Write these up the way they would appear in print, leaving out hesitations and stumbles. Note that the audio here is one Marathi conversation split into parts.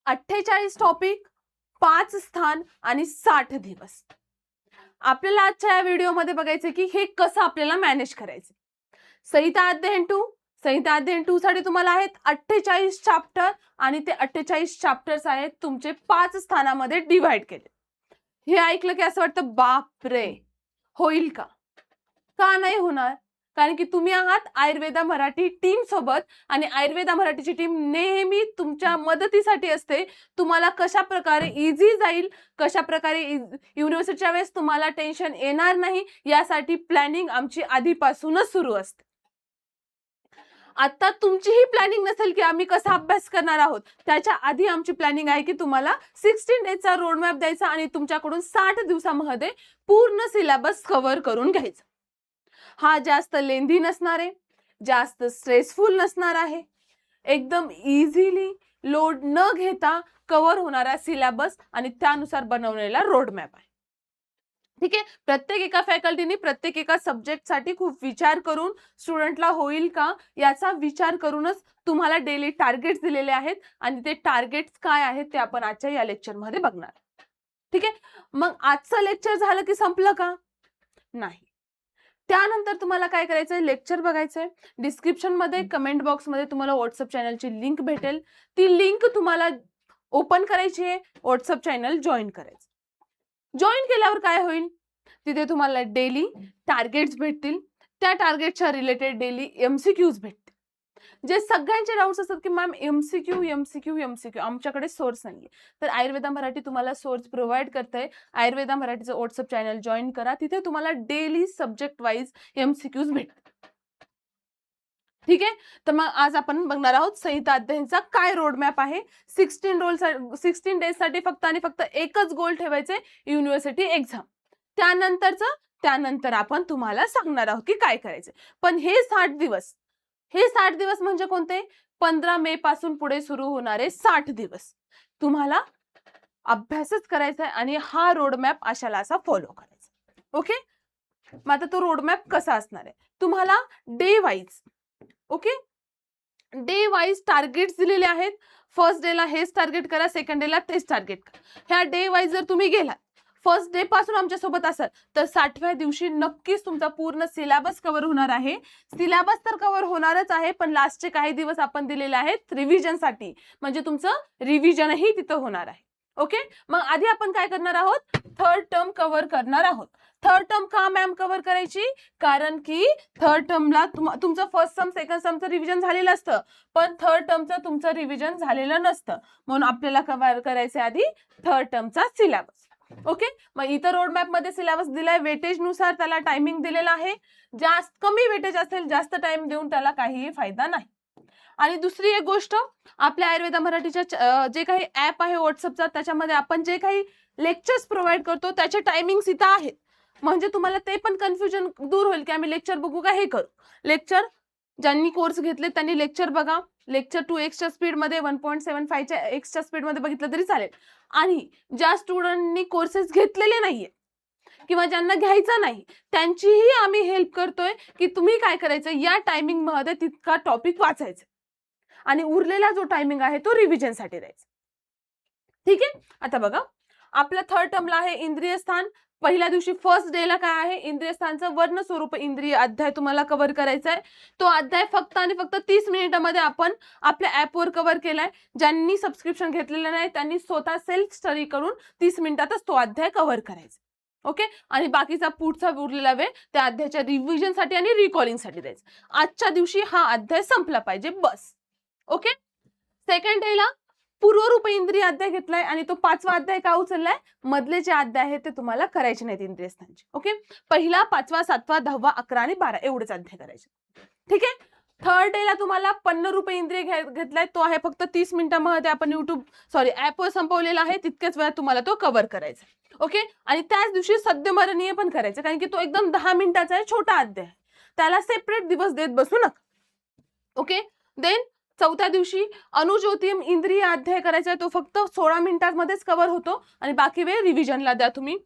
48 टॉपिक, 5 स्थान आणि 60 दिवस. आपल्याला आजच्या या व्हिडिओमध्ये बघायचं की हे कसं आपल्याला मॅनेज करायचं. संहिता अध्ययन 2 साठी तुम्हाला आहेत 48 चॅप्टर आणि ते 48 चॅप्टर्स आहेत तुमचे 5 स्थानामध्ये डिवाइड केले. हे ऐकलं की असं वाटतं बापरे, होईल का? का नाही होणार? कारण की तुम्ही आहात आयुर्वेदा मराठी टीम सोबत आणि आयुर्वेदा मराठीची टीम नेहमी तुमच्या मदतीसाठी असते. तुम्हाला कशा प्रकारे इझी जाईल, कशा प्रकारे युनिव्हर्सिटीच्या वेळेस तुम्हाला टेन्शन येणार नाही, यासाठी प्लॅनिंग आमची आधीपासूनच सुरू असते. आता तुमची ही प्लॅनिंग नसेल की आम्ही कसा अभ्यास करणार आहोत, त्याच्या आधी आमची प्लॅनिंग आहे की तुम्हाला 16 डेजचा रोड मॅप द्यायचा आणि तुमच्याकडून 60 दिवसामध्ये पूर्ण सिलेबस कव्हर करून घ्यायचा. हा जास्त लेंदी नसणार आहे, जास्त स्ट्रेसफुल नसणार आहे, एकदम इझिली लोड न घेता कव्हर होणारा सिलेबस आणि त्यानुसार बनवलेला रोड मॅप आहे. ठीक आहे. प्रत्येक एका फॅकल्टीने प्रत्येक एका सब्जेक्टसाठी खूप विचार करून स्टुडंटला होईल का याचा विचार करूनच तुम्हाला डेली टार्गेट्स दिलेले आहेत आणि ते टार्गेट्स काय आहेत ते आपण आजच्या या लेक्चरमध्ये बघणार. ठीक आहे. मग आजचं लेक्चर झालं की संपलं का? नाही. त्यानंतर तुम्हाला काय करायचंय, लेक्चर बघायचंय. डिस्क्रिप्शन मध्ये कमेंट बॉक्स मध्ये तुम्हाला व्हॉट्सअप चॅनलची लिंक भेटेल. ती लिंक तुम्हाला ओपन करायची आहे, व्हॉट्सअप चॅनल जॉईन करायचं. जॉईन केल्यावर काय होईल, तिथे तुम्हाला डेली टार्गेट्स भेटतील. त्या टार्गेटच्या रिलेटेड डेली एमसीक्यूज भेटतील. जे सगळ्यांचे डाऊट्स असतात की मॅम एमसीक्यू आमच्याकडे सोर्स नाहीये, तर आयुर्वेदा मराठी तुम्हाला सोर्स प्रोव्हाइड करते. आयुर्वेदा मराठीचं व्हॉट्सअप चॅनल जॉईन करा. तिथे तुम्हाला डेली सब्जेक्ट वाईज एमसीक्यूज भेटतील. ठीक आहे. तर मग आज आपण बघणार आहोत संहिता अध्ययनचा काय रोडमॅप आहे. 16 डेज साठी फक्त आणि फक्त एकच गोल ठेवायचे, युनिव्हर्सिटी एक्झाम. त्यानंतर आपण तुम्हाला सांगणार आहोत की काय करायचं. पण हे 60 दिवस म्हणजे कोणते? 15 मे पासून पुढे सुरू होणारे 60 दिवस तुम्हाला अभ्यासच करायचा आहे आणि हा रोडमॅप अशाला असा फॉलो करायचा. ओके. मग आता तो रोडमॅप कसा असणार आहे, तुम्हाला day wise day wise targets दिलेले आहेत. फर्स्ट डेला हेच टार्गेट करा, सेकंड डेला तेच टार्गेट करा. ह्या डे वाईज जर तुम्ही गेलात, फर्स्ट डे पासून आमच्या सोबत असाल तर 60व्या दिवशी नक्कीच तुमचा पूर्ण सिलेबस कव्हर होणार आहे. सिलेबस तर कव्हर होणारच आहे, पण लास्टचे काही दिवस आपण दिलेले आहेत रिव्हिजनसाठी, म्हणजे तुमचं रिव्हिजनही तिथं होणार आहे. ओके. मग आधी आपण काय करणार आहोत, थर्ड टर्म कव्हर करणार आहोत. थर्ड टर्म का मॅम कव्हर करायची? कारण की थर्ड टर्मला तुमचं फर्स्ट सम सेकंड समचं रिव्हिजन झालेलं असतं, पण थर्ड टर्मचं तुमचं रिव्हिजन झालेलं नसतं. म्हणून आपल्याला कव्हर करायचे आधी थर्ड टर्मचा सिलेबस. ओके. मग इतर रोडमॅप मध्ये सिलेबस दिलाय, वेटेज नुसार त्याला टायमिंग दिलेला आहे. जास्त कमी वेटेज असेल, जास्त टाइम देऊन त्याला काहीही फायदा नाही. आणि दुसरी एक गोष्ट, आपल्या आयुर्वेदा मराठीच्या जे काही ऍप आहे व्हॉट्सअपचा, त्याच्यामध्ये आपण जे काही लेक्चर्स प्रोव्हाइड करतो त्याचे टायमिंग्स इथं आहेत. म्हणजे तुम्हाला ते पण कन्फ्युजन दूर होईल की आम्ही लेक्चर बघू का हे करू. लेक्चर ज्यांनी कोर्स घेतले त्यांनी लेक्चर बघा. लेक्चर 2x स्पीड मध्ये 1.75च्या x स्पीड मध्ये बघितलं तरी चालेल. आणि ज्या स्टुडंटनी कोर्सेस घेतलेले नाहीये किंवा ज्यांना घ्यायचा नाही, त्यांचीही आम्ही हेल्प करतोय की तुम्ही काय करायचं, या टायमिंग मध्ये तितका टॉपिक वाचायचा आणि उरलेला जो टायमिंग आहे तो रिव्हिजन साठी द्यायचा. ठीक आहे. आता बघा, आपल्या थर्ड टर्मला आहे इंद्रिय स्थान. पहिल्या दिवशी फर्स्ट डेला काय आहे, इंद्रिय स्थानचं वर्ण स्वरूप इंद्रिय अध्याय तुम्हाला कव्हर करायचा आहे. तो अध्याय फक्त आणि फक्त 30 मिनिटांमध्ये आपण आपल्या ऍपवर कव्हर केलाय. ज्यांनी सबस्क्रिप्शन घेतलेलं नाही त्यांनी स्वतः सेल्फ स्टडी करून 30 मिनिटातच तो अध्याय कव्हर करायचा. ओके. आणि बाकीचा पुढचा उरलेला वेळ त्या अध्यायाच्या रिव्हिजन साठी आणि रिकॉलिंग साठी द्यायचा. आजच्या दिवशी हा अध्याय संपला पाहिजे बस. ओके. सेकंड डेला पूर्वरूप इंद्रिय अध्याय घेतलाय आणि तो 5वा अध्याय का उचललाय, मधले जे अध्याय आहेत ते तुम्हाला करायचे नाहीत इंद्रिय स्थानचे. ओके. पहिला, 5वा, 7वा, 10वा, 11 आणि 12 एवढेच अध्याय करायचे. ठीक आहे. थर्ड डेला तुम्हाला पन्नरूप इंद्रिय घेतलाय, तो आहे फक्त 30 मिनिटांमध्ये आपण ऍपवर संपवलेला आहे. तितक्याच वेळात तुम्हाला तो कव्हर करायचा. ओके. आणि त्याच दिवशी सद्यमरणीय पण करायचं, कारण की तो एकदम 10 मिनिटाचा आहे, छोटा अध्याय, त्याला सेपरेट दिवस देत बसू नका. ओके. देन चौथ्या दिवशी अनुज्योतिम इंद्रिय अध्याय करायचा आहे, तो फक्त 16 मिनिटांमध्येच कव्हर होतो आणि बाकी वेळ रिव्हिजनला द्या तुम्ही.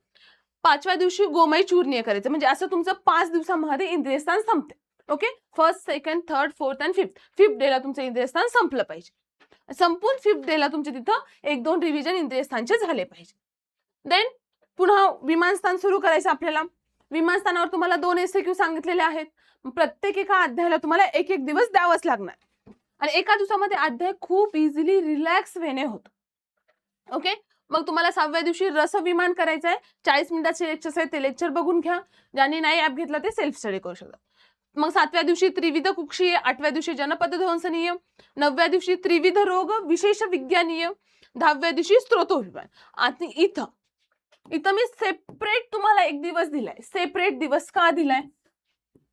5व्या दिवशी गोमय चूर्णीय करायचं, म्हणजे असं तुमचं 5 दिवसांमध्ये इंद्रिय स्थान संपते. Okay. First, second, third, fourth and fifth डेला तुमचं इंद्रिय स्थान संपलं पाहिजे. संपूर्ण 5th डेला तुमचे तिथं 1-2 रिव्हिजन इंद्रिय स्थानचे झाले पाहिजे. देन पुन्हा विमानस्थान सुरू करायचं आपल्याला. विमानस्थानावर तुम्हाला 2 एसक्यू सांगितलेले आहेत. प्रत्येक एका अध्यायाला तुम्हाला एक दिवस द्यावाच लागणार आणि एका दिवसामध्ये अध्याय खूप इझिली रिलॅक्स वेने होतो. ओके, मग तुम्हाला 6व्या दिवशी रसविमान करायचं आहे. 40 मिनिटाचे लेक्चर्स आहेत, ते लेक्चर बघून घ्या. ज्यांनी नाही ॲप घेतला ते सेल्फ स्टडी करू शकतात. मग 7व्या दिवशी त्रिविध कुक्षीय, 8व्या दिवशी जनपद ध्वंसनीय, 9व्या दिवशी त्रिविध रोग विशेष विज्ञानीय, 10व्या दिवशी स्त्रोतोविमान. आणि इथं मी सेपरेट तुम्हाला एक दिवस दिलाय. सेपरेट दिवस का दिलाय?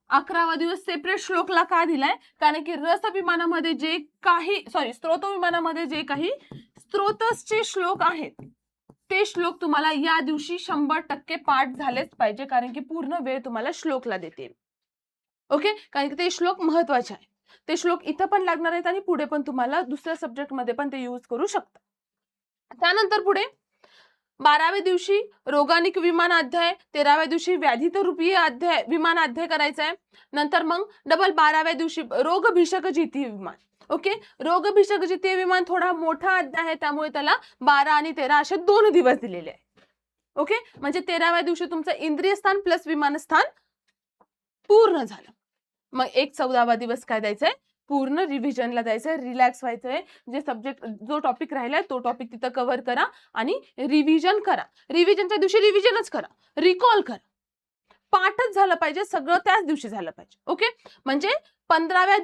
11वा दिवस सेपरेट श्लोकला का दिलाय? कारण की रसविमानामध्ये जे काही स्त्रोतविमानामध्ये जे काही स्त्रोतसचे श्लोक आहेत ते श्लोक तुम्हाला या दिवशी 100% पाठ झालेच पाहिजे, कारण की पूर्ण वेळ तुम्हाला श्लोकला देते. ओके, कारण की ते श्लोक महत्वाचे आहे. ते श्लोक इथं पण लागणार आहेत आणि पुढे पण तुम्हाला दुसऱ्या सब्जेक्ट मध्ये पण ते यूज करू शकता. त्यानंतर पुढे 12व्या दिवशी रोगानिक विमान अध्याय, 13व्या दिवशी व्याधित रूपीय अध्याय विमान अध्याय करायचा आहे. नंतर मग डबल 12व्या दिवशी रोग भीषक जितीय विमान. ओके, रोग भीषक जितीय विमान थोडा मोठा अध्याय आहे, त्यामुळे त्याला 12 आणि 13 असे 2 दिवस दिलेले आहेत. ओके, म्हणजे 13व्या दिवशी तुमचं इंद्रिय स्थान प्लस विमानस्थान पूर्ण झालं. मग 14वा दिवस काय द्यायचंय? पूर्ण रिव्हिजनला द्यायचंय, रिलॅक्स व्हायचंय. जे सब्जेक्ट जो टॉपिक राहिलाय तो टॉपिक तिथं कव्हर करा आणि रिव्हिजन करा. रिव्हिजनच्या दिवशी रिव्हिजनच करा, रिकॉल करा. पाठच झालं पाहिजे, सगळं त्याच दिवशी झालं पाहिजे. ओके, म्हणजे 15व्या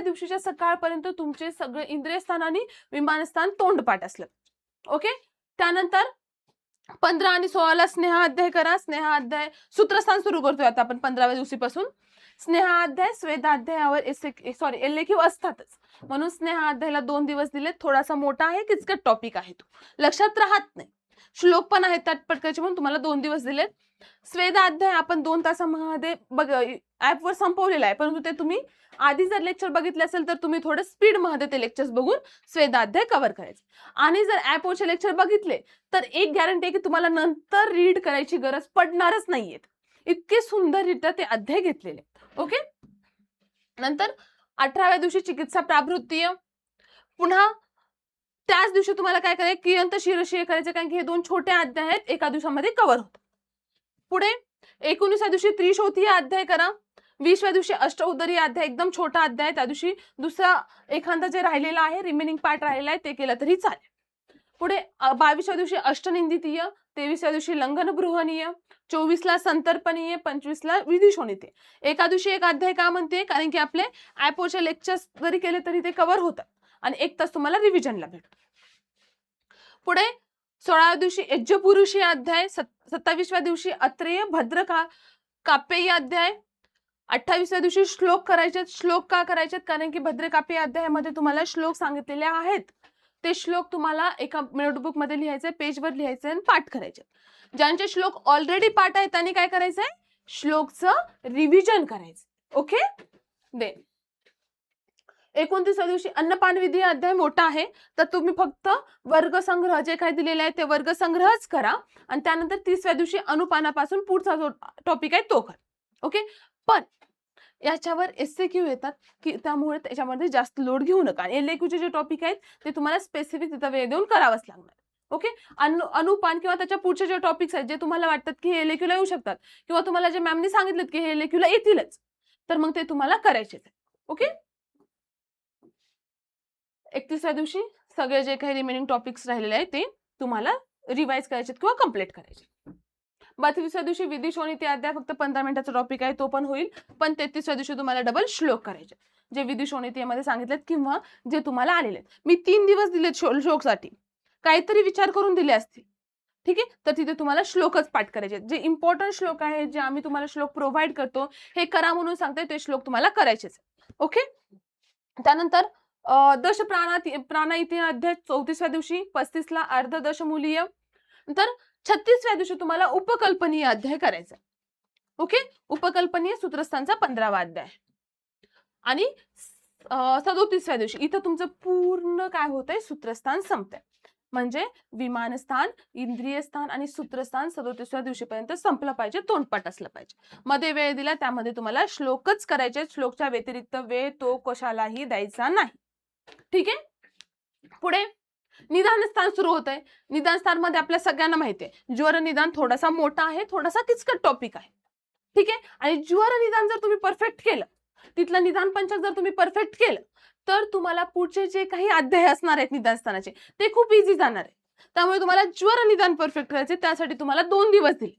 दिवशीच्या सकाळपर्यंत तुमचे सगळे इंद्रियस्थान आणि विमानस्थान तोंडपाठ असलं. ओके, त्यानंतर 15 आणि 16ला स्नेहाध्याय करा. स्नेहाध्याय सूत्रस्थान सुरू करतोय आता आपण 15व्या दिवशीपासून. स्नेहाध्याय स्वेदाध्यायावर LQ असतातच, म्हणून स्नेहाध्यायाला 2 दिवस दिले. थोडासा मोठा आहे, किचकट टॉपिक आहे, तो लक्षात राहत नाही. श्लोक पण आहेत त्यात पटकायचे, म्हणून तुम्हाला 2 दिवस दिले. स्वेदाध्याय आपण 2 तासामध्ये ऍपवर संपवलेला आहे, परंतु ते तुम्ही आधी जर लेक्चर बघितले असेल तर तुम्ही थोडं स्पीड मध्ये ते लेक्चर्स बघून स्वेदाध्याय कव्हर करायचे. आणि जर ऍपवरचे लेक्चर बघितले तर एक गॅरंटी आहे की तुम्हाला नंतर रीड करायची गरज पडणारच नाहीये. इतके सुंदररित्या ते अध्याय घेतलेले. ओके, नंतर 18व्या दिवशी चिकित्सा प्रावृत्तीय. पुन्हा त्याच दिवशी तुम्हाला काय करायचं? कियंत शिरशीय करायचं, कारण की हे 2 छोटे अध्याय आहेत, एका दिवसामध्ये कव्हर होतात. पुढे 19व्या दिवशी त्रिशोथीय अध्याय करा. 20व्या दिवशी अष्टउदरीय अध्याय, एकदम छोटा अध्याय. त्या दिवशी दुसरा एखादा जे राहिलेला आहे, रिमेनिंग पार्ट राहिलेला आहे, ते केलं तरी चालेल. पुढे 22व्या दिवशी अष्टनिंदितीय, 23व्या दिवशी लंघन बृहनीय, 24ला संतर्पणीय, 25ला विधिशोणितीय. एका दिवशी एक अध्याय का म्हणते? कारण की आपले ऍपवरचे लेक्चर्स जरी केले तरी ते कव्हर होतात आणि 1 तास तुम्हाला रिव्हिजनला भेटतो. पुढे 16व्या दिवशी यज्ञपुरुषी अध्याय, 27व्या दिवशी अत्रेय भद्र काप्येय अध्याय, 28व्या दिवशी श्लोक करायचे. श्लोक का करायचे? कारण की भद्रकाप्येय अध्यायामध्ये तुम्हाला श्लोक सांगितलेले आहेत. ते श्लोक तुम्हाला एका नोटबुक मध्ये लिहायचे, पेजवर लिहायचे आणि पाठ करायचे. ज्यांचे श्लोक ऑलरेडी पाठ आहेत त्यांनी काय करायचंय? श्लोकचं रिव्हिजन करायचं. ओके, देन 29व्या दिवशी अन्नपान विधी अध्याय मोठा आहे, तर तुम्ही फक्त वर्गसंग्रह जे काही दिलेले आहे ते वर्गसंग्रहच करा आणि त्यानंतर 30व्या दिवशी अनुपानापासून पुढचा जो टॉपिक आहे तो करा. ओके, पण याच्यावर SQ येतात की त्यामुळे त्याच्यामध्ये जास्त लोड घेऊ नका. LQ जे टॉपिक आहेत ते तुम्हाला स्पेसिफिक तिथं वेळ देऊन करावंच लागणार. ओके, अनुपान किंवा त्याच्या पुढचे जे टॉपिक्स आहेत जे तुम्हाला वाटतात की हे LQ ला येऊ शकतात किंवा तुम्हाला जे मॅमनी सांगितलं की हे LQ ला येतीलच, तर मग ते तुम्हाला करायचेच आहे. ओके, 31व्या दिवशी सगळे जे काही रिमेनिंग टॉपिक्स राहिलेले आहेत ते तुम्हाला रिवाइज करायचे किंवा कम्प्लीट करायचे. 32व्या दिवशी विधिशोणिती अध्याय फक्त 15 मिनिटाचा टॉपिक आहे, तो पण होईल. पण 33व्या दिवशी तुम्हाला डबल श्लोक करायचे जे विधिशोणितीमध्ये सांगितलेत किंवा जे तुम्हाला आलेले आहेत. मी 3 दिवस दिलेत श्लोकसाठी, काहीतरी विचार करून दिले असतील. ठीक आहे, तर तिथे तुम्हाला श्लोकच पाठ करायचे. जे इम्पॉर्टंट श्लोक आहे, जे आम्ही तुम्हाला श्लोक प्रोव्हाइड करतो, हे करा म्हणून सांगते, ते श्लोक तुम्हाला करायचेच. ओके, त्यानंतर दश प्राणाइती अध्याय 34व्या दिवशी, 35ला अर्धदशमूलीय, नंतर 36व्या दिवशी तुम्हाला उपकल्पनीय अध्याय करायचा. ओके, उपकल्पनीय सूत्रस्थानचा 15वा अध्याय आणि 37व्या दिवशी इथं तुमचं पूर्ण काय होतंय? सूत्रस्थान संपतंय. म्हणजे विमानस्थान, इंद्रिय स्थान आणि सूत्रस्थान 37व्या दिवशीपर्यंत संपलं पाहिजे, तोंडपाठ असलं पाहिजे. मध्ये वेळ दिला त्यामध्ये तुम्हाला श्लोकच करायचे. श्लोकच्या व्यतिरिक्त वेळ तो कशालाही द्यायचा नाही. ठीक आहे, पुढे निदान स्थान सुरू होत आहे. निदान स्थान मध्ये आपल्या सगळ्यांना माहिती आहे ज्वर निदान थोडासा मोठा आहे, थोडासा किचकट टॉपिक आहे. ठीक आहे. आणि ज्वर निदान जर तुम्ही परफेक्ट केलं, तिथलं निदान पंचक जर तुम्ही परफेक्ट केलं, तर तुम्हाला पुढचे जे काही अध्याय असणार आहेत निदान स्थानाचे ते खूप इझी जाणार आहे. त्यामुळे तुम्हाला ज्वर निदान परफेक्ट करायचे, त्यासाठी तुम्हाला 2 दिवस दिले.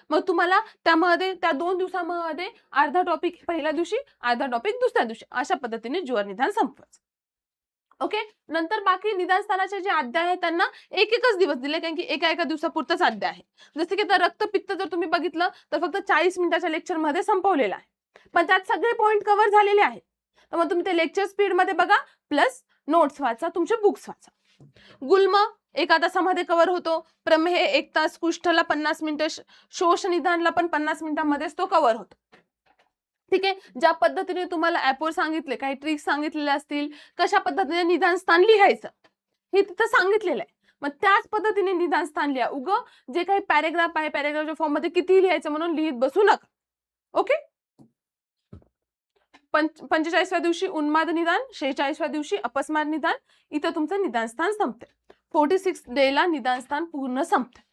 मग तुम्हाला त्यामध्ये त्या 2 दिवसामध्ये अर्धा टॉपिक पहिल्या दिवशी, अर्धा टॉपिक दुसऱ्या दिवशी, अशा पद्धतीने ज्वर निदान संपवायचं. ओके. नंतर बाकी निदान स्थानाचे जे अध्याय आहेत त्यांना एकच दिवस दिले, कारण की एका दिवसापुरताच अध्याय आहे. जसं की आता रक्तपित्त जर तुम्ही बघितलं तर फक्त 40 मिनिटाच्या लेक्चर मध्ये संपवलेलं आहे, पण त्यात सगळे पॉइंट कव्हर झालेले आहेत. तर मग तुम्ही ते लेक्चर स्पीड मध्ये बघा, प्लस नोट्स वाचा, तुमचे बुक्स वाचा. गुल्म 1 तासामध्ये कव्हर होतो. प्रमेह 1 तास, कुष्ठला 50 मिनिटं, शोष निदानला पण 50 मिनिटांमध्येच तो कव्हर होतो. ठीक आहे. ज्या पद्धतीने तुम्हाला ऍपवर सांगितले, काही ट्रिक्स सांगितलेले असतील, कशा पद्धतीने निदान स्थान लिहायचं हे तिथं सांगितलेलं आहे. मग त्याच पद्धतीने निदान स्थान लिहा. जे काही पॅरेग्राफ आहे, पॅरेग्राफच्या फॉर्म मध्ये किती लिहायचं म्हणून लिहित बसू नका. ओके. 45व्या दिवशी उन्माद निदान, 46व्या दिवशी अपस्मार निदान, इथं तुमचं निदान स्थान संपते. 46 डेला निदान स्थान पूर्ण संपते.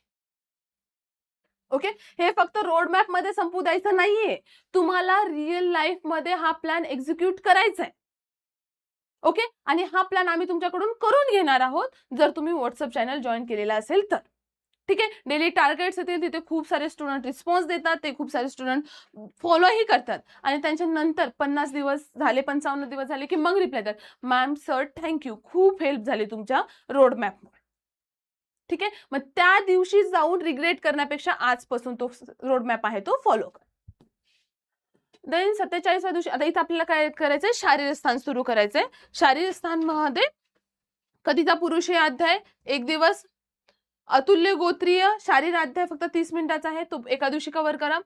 ओके. हे फक्त रोड मॅप मध्ये संपू द्यायचं नाहीये, तुम्हाला रिअल लाईफ मध्ये हा प्लॅन एक्झिक्यूट करायचा आहे. ओके. आणि हा प्लॅन आम्ही तुमच्याकडून करून घेणार आहोत, जर तुम्ही व्हॉट्सअप चॅनल जॉईन केलेला असेल तर. ठीक आहे. डेली टार्गेट्स येतील, तिथे खूप सारे स्टुडंट रिस्पॉन्स देतात, ते खूप सारे स्टुडंट फॉलोही करतात, आणि त्यांच्या नंतर 50 दिवस झाले, 55 दिवस झाले की मग रिप्लाय देतात, मॅम सर थँक्यू, खूप हेल्प झाली तुमच्या रोड मॅपमुळे. ठीक आहे. मग त्या दिवशी जाऊन रिग्रेट करण्यापेक्षा आजपासून तो रोड मॅप आहे तो फॉलो कर. देन 47व्या दिवशी आता इथं आपल्याला काय करायचंय, शारीर स्थान सुरू करायचंय. शारीर स्थान मध्ये कधीचा पुरुष हे अध्याय 1 दिवस. अतुल्य गोत्रीय शारीर अध्याय फक्त 30 मिनिटाचा आहे, तो एका दिवशी कव्हर करा.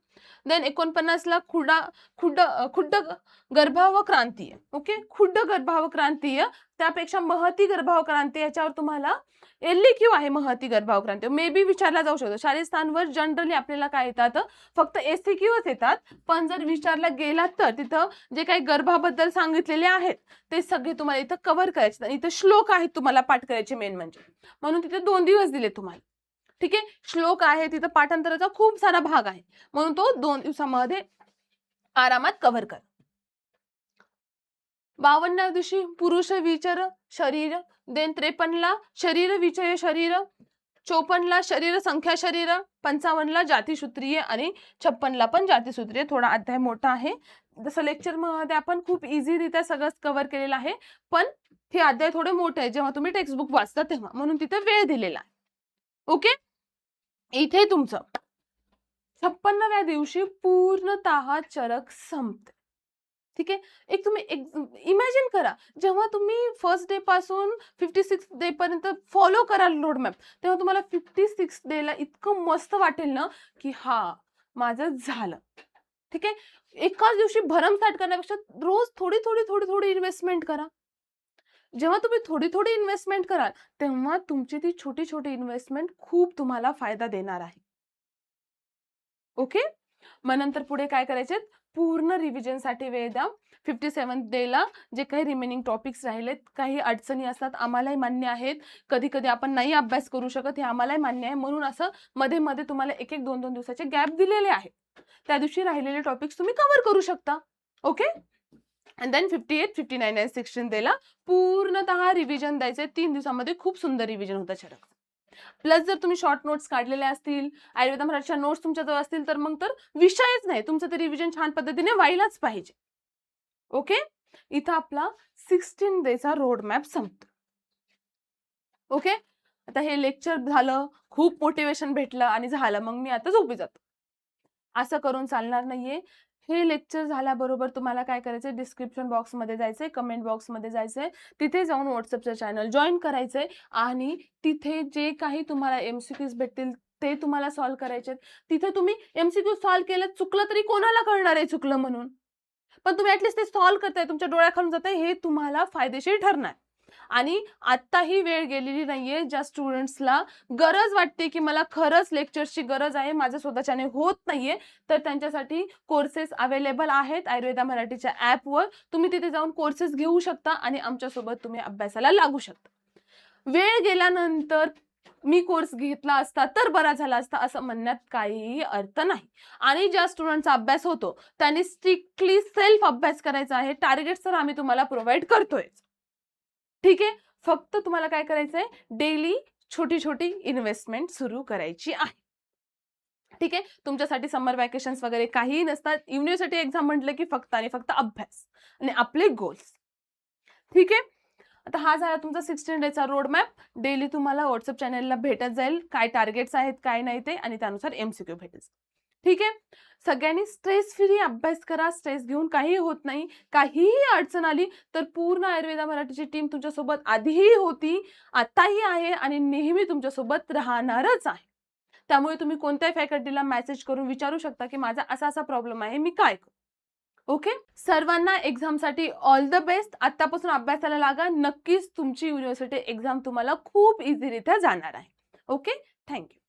देन 49 ला खुड्ड गर्भावक्रांतीय. ओके. खुड्ड गर्भावक्रांतीय, त्यापेक्षा महती गर्भावक्रांती, याच्यावर तुम्हाला LQ आहे. महती गर्भावक्रांती मे बी विचारला जाऊ शकतो. शारीर स्थानवर जनरली आपल्याला काय येतात, फक्त SCQच येतात, पण जर विचारला गेला तर तिथं जे काही गर्भाबद्दल सांगितलेले आहेत ते सगळे तुम्हाला इथं कव्हर करायचे. इथं श्लोक आहेत तुम्हाला पाठ करायचे मेन म्हणजे, म्हणून तिथे 2 दिवस दिले तुम्हाला. ठीक आहे. श्लोक आहे, तिथं पाठांतराचा खूप सारा भाग आहे, म्हणून तो 2 दिवसामध्ये आरामात कव्हर करा. 52व्या दिवशी पुरुष विचार शरीर. देन 53 ला शरीर विचय शरीर. 54 ला शरीर संख्या शरीर. 55 ला जातीसूत्रीय आणि 56 ला पण जातीसूत्रीय. थोडा अध्याय मोठा आहे, जसं लेक्चर मध्ये आपण खूप इझीरित्या सगळं कव्हर केलेलं आहे, पण हे अध्याय थोडे मोठे आहे जेव्हा तुम्ही टेक्स्टबुक वाचता तेव्हा, म्हणून तिथे वेळ दिलेला आहे. ओके. इथे तुमचं 56व्या दिवशी पूर्णतः चरक संपते. ठीक आहे. एक तुम्ही इमॅजिन करा, जेव्हा तुम्ही फर्स्ट डे पासून 56 डे पर्यंत फॉलो कराल रोड मॅप, तेव्हा तुम्हाला 56 डेला इतकं मस्त वाटेल ना की हा माझं झालं. ठीक आहे. एकाच दिवशी भरमसाठ करण्यापेक्षा रोज थोडी थोडी थोडी थोडी इन्व्हेस्टमेंट करा. जेव्हा तुम्ही थोडी थोडी इन्व्हेस्टमेंट कराल तेव्हा तुमची ती छोटी छोटी इन्व्हेस्टमेंट खूप तुम्हाला फायदा देणार आहे. ओके. मग नंतर पुढे काय करायचे, पूर्ण रिव्हिजन साठी वेळ द्या. 57 डेला जे काही रिमेनिंग टॉपिक्स राहिलेत, काही अडचणी असतात, आम्हालाही मान्य आहेत, कधी कधी आपण नाही अभ्यास करू शकत, हे आम्हालाही मान्य आहे, म्हणून असं मध्ये मध्ये तुम्हाला 1-1, 2-2 दिवसाचे गॅप दिलेले आहे. त्या दिवशी राहिलेले टॉपिक्स तुम्ही कव्हर करू शकता. ओके. अँड देन 58, 59 आणि 60 डेला पूर्णतः रिव्हिजन द्यायचे. 3 दिवसामध्ये खूप सुंदर रिव्हिजन होतं चरक. प्लस जर तुम्ही शॉर्ट नोट्स काढलेले असतील, आयुर्वेद मराठीच्या नोट्स तुमच्याजवळ असतील, तर मग तर विषयच नाही, तुमचं ते रिव्हिजन छान पद्धतीने व्हायलाच पाहिजे. ओके. इथं आपला 16 डेचा रोड मॅप संपतो. ओके. आता हे लेक्चर झालं, खूप मोटिवेशन भेटलं आणि झालं, मग मी आता झोपी जातो, असं करून चालणार नाहीये. हे लेक्चर झाल्याबरोबर तुम्हाला काय करायचंय, डिस्क्रिप्शन बॉक्समध्ये जायचंय, कमेंट बॉक्समध्ये जायचंय, तिथे जाऊन व्हॉट्सअपचं चॅनल जॉईन करायचंय आणि तिथे जे काही तुम्हाला MCQs भेटतील ते तुम्हाला सॉल्व्ह करायचे. तिथे तुम्ही MCQ सॉल्व्ह केलं, चुकलं तरी कोणाला कळणार आहे चुकलं म्हणून, पण तुम्ही ऍटलीस्ट ते सॉल्व्ह करताय, तुमच्या डोळ्याखालून जाताय, हे तुम्हाला फायदेशीर ठरणार. आणि आत्ताही वेळ गेलेली नाहीये. ज्या स्टुडंट्सला गरज वाटते की मला खरंच लेक्चर्सची गरज आहे, माझं स्वतःच्याने होत नाहीये, तर त्यांच्यासाठी कोर्सेस अवेलेबल आहेत आयुर्वेदा मराठीच्या ऍपवर. तुम्ही तिथे जाऊन कोर्सेस घेऊ शकता आणि आमच्यासोबत तुम्ही अभ्यासाला लागू शकता. वेळ गेल्यानंतर मी कोर्स घेतला असता तर बरा झाला असता असं म्हणण्यात काहीही अर्थ नाही. आणि ज्या स्टुडंटचा अभ्यास होतो त्यांनी स्ट्रिक्टली सेल्फ अभ्यास करायचा आहे. टार्गेट्स तर आम्ही तुम्हाला प्रोव्हाइड करतोय. ठीक आहे. फक्त तुम्हाला काय करायचंय, डेली छोटी-छोटी इन्व्हेस्टमेंट सुरू करायची आहे. ठीक आहे. तुमच्यासाठी समर व्हॅकेशन्स वगैरे काहीही नसतात. युनिव्हर्सिटी एक्झाम म्हटलं की फक्त आणि फक्त अभ्यास आणि आपले गोल्स. ठीक आहे. आता हा झाला तुमचा 16 डेचा रोड मॅप. डेली तुम्हाला WhatsApp चॅनलला भेटत जाईल काय टार्गेट्स आहेत, काय नाही ते आणि त्यानुसार MCQ भेटेल. ठीक आहे. सगळ्यांनी स्ट्रेस फ्री अभ्यास करा. स्ट्रेस घेऊन काही होत नाही. काहीही अडचण आली तर पूर्ण आयुर्वेदा मराठीची टीम तुमच्यासोबत आधीही होती, आताही आहे आणि नेहमी तुमच्यासोबत राहणारच आहे. त्यामुळे तुम्ही कोणत्याही फॅकल्टीला मेसेज करून विचारू शकता की माझा असा प्रॉब्लेम आहे, मी काय करू? ओके. सर्वांना एक्झामसाठी ऑल द बेस्ट. आत्तापासून अभ्यासाला लागा. नक्कीच तुमची युनिव्हर्सिटी एक्झाम तुम्हाला खूप इझीरित्या जाणार आहे. ओके. Thank you.